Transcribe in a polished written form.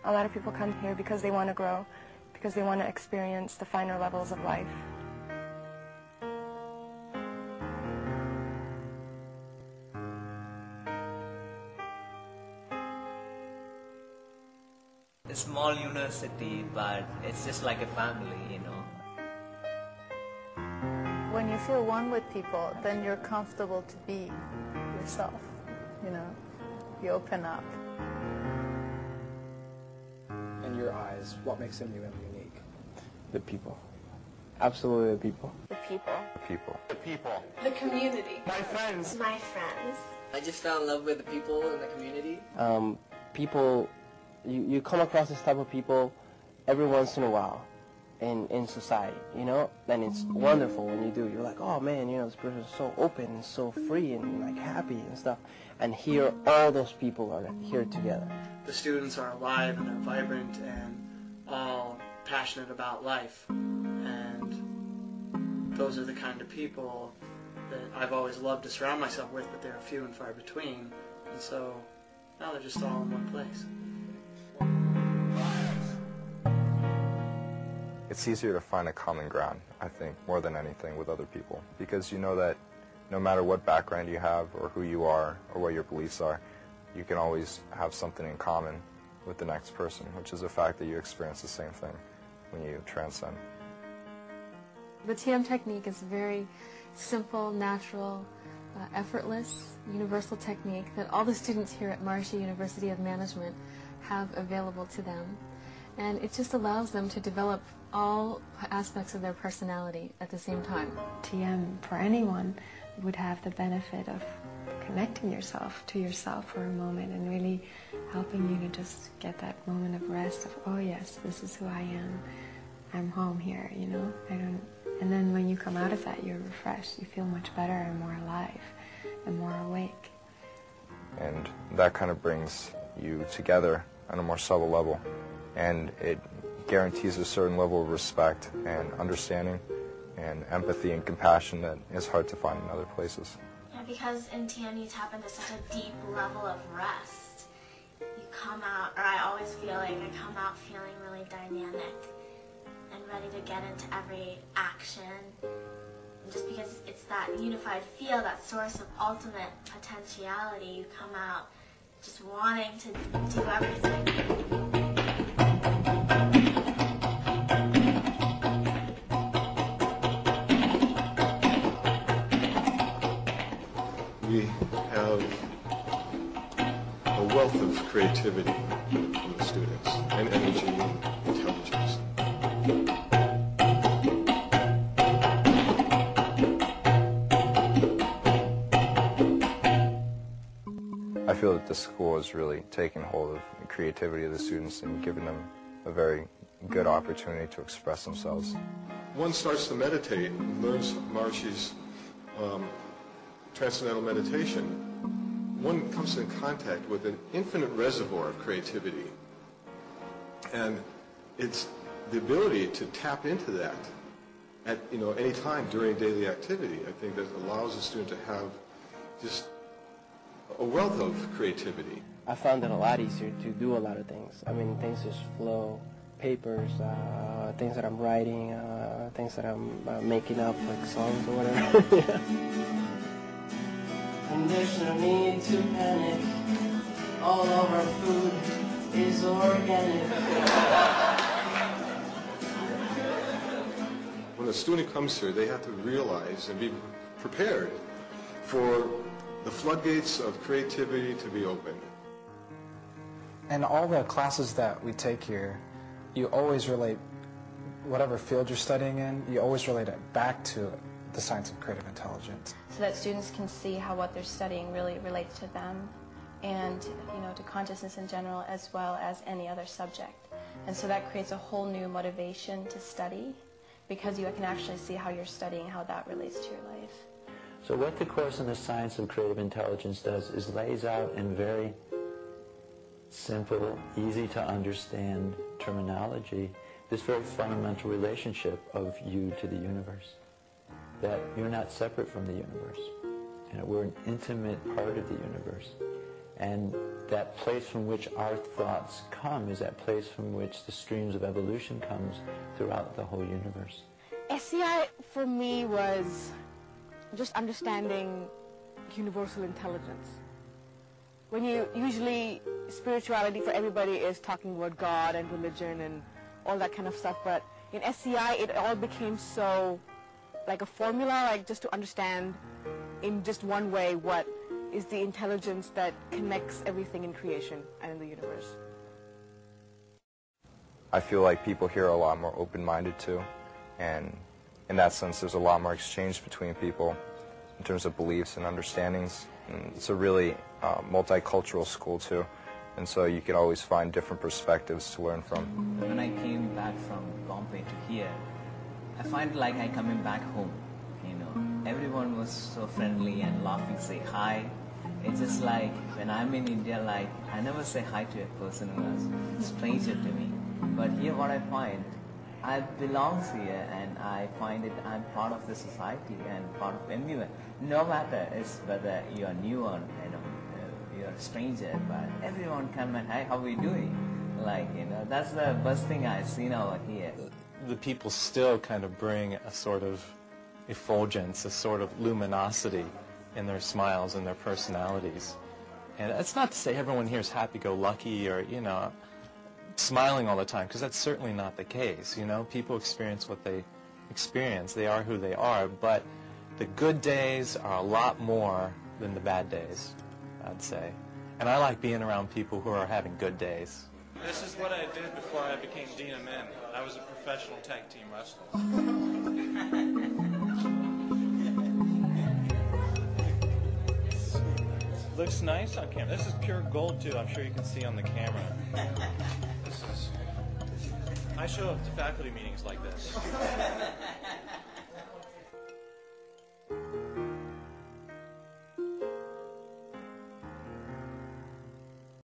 A lot of people come here because they want to grow, because they want to experience the finer levels of life. A small university, but it's just like a family, you know. When you feel one with people, then you're comfortable to be yourself, you know. You open up. In your eyes, what makes them new and unique? The people. Absolutely the people. The people. The people. The people. The community. My friends. My friends. I just fell in love with the people in the community. People, you come across this type of people every once in a while in society, you know? And it's wonderful when you do. You're like, oh man, you know, this person is so open and so free and like happy and stuff. And here, all those people are here together. The students are alive and they're vibrant and all passionate about life. And those are the kind of people that I've always loved to surround myself with, but they're few and far between. And so now they're just all in one place. It's easier to find a common ground, I think, more than anything with other people, because you know that no matter what background you have or who you are or what your beliefs are, you can always have something in common with the next person, which is the fact that you experience the same thing when you transcend. The TM technique is very simple, natural, effortless, universal technique that all the students here at Maharishi University of Management have available to them. And it just allows them to develop all aspects of their personality at the same time. TM for anyone would have the benefit of connecting yourself to yourself for a moment and really helping you to just get that moment of rest of, oh yes, this is who I am. I'm home here, you know. And then when you come out of that, you're refreshed. You feel much better and more alive and more awake. And that kind of brings you together on a more subtle level. And it guarantees a certain level of respect and understanding and empathy and compassion that is hard to find in other places. Yeah, because in TM you tap into such a deep level of rest. You come out, or I always feel like I come out feeling really dynamic and ready to get into every action. And just because it's that unified feel, that source of ultimate potentiality, you come out just wanting to do everything. We have a wealth of creativity from the students, and energy and intelligence. I feel that the school is really taking hold of the creativity of the students and giving them a very good opportunity to express themselves. One starts to meditate and learns Maharishi's transcendental meditation. One comes in contact with an infinite reservoir of creativity. And it's the ability to tap into that at any time during daily activity, I think, that allows a student to have just a wealth of creativity. I found it a lot easier to do a lot of things. I mean, things just flow. Papers, things that I'm writing, things that I'm making up, like songs or whatever. Yeah. And there's no need to panic. All of our food is organic. When a student comes here, they have to realize and be prepared for the floodgates of creativity to be opened. And all the classes that we take here, you always relate whatever field you're studying in, you always relate it back to the science of creative intelligence. So that students can see how what they're studying really relates to them and, to consciousness in general as well as any other subject. And so that creates a whole new motivation to study because you can actually see how you're studying, how that relates to your life. So what the course in the science of creative intelligence does is lays out in very simple, easy to understand terminology this very fundamental relationship of you to the universe. That you're not separate from the universe. And we're an intimate part of the universe. And that place from which our thoughts come is that place from which the streams of evolution comes throughout the whole universe. SCI for me was just understanding universal intelligence. When you usually, spirituality for everybody is talking about God and religion and all that kind of stuff, but in SCI it all became so like a formula, like just to understand in just one way what is the intelligence that connects everything in creation and in the universe. I feel like people here are a lot more open-minded too, and in that sense there's a lot more exchange between people in terms of beliefs and understandings. And it's a really multicultural school too, and so you can always find different perspectives to learn from. When I came back from Bombay to here, I find like I'm coming back home. You know, everyone was so friendly and laughing, say hi. It's just like when I'm in India, like I never say hi to a person who was a stranger to me. But here, what I find, I belong here, and I find it I'm part of the society and part of everyone. No matter it's whether you are new or you're a stranger, but everyone come and hi, how are we doing? Like that's the best thing I've seen over here. The people still kind of bring a sort of effulgence, a sort of luminosity in their smiles and their personalities. And it's not to say everyone here is happy-go-lucky or, smiling all the time, because that's certainly not the case. People experience what they experience. They are who they are, but the good days are a lot more than the bad days, I'd say. And I like being around people who are having good days. This is what I did before I became Dean of Men. I was a professional tag team wrestler. Looks nice on camera. This is pure gold too. I'm sure you can see on the camera. I show up to faculty meetings like this.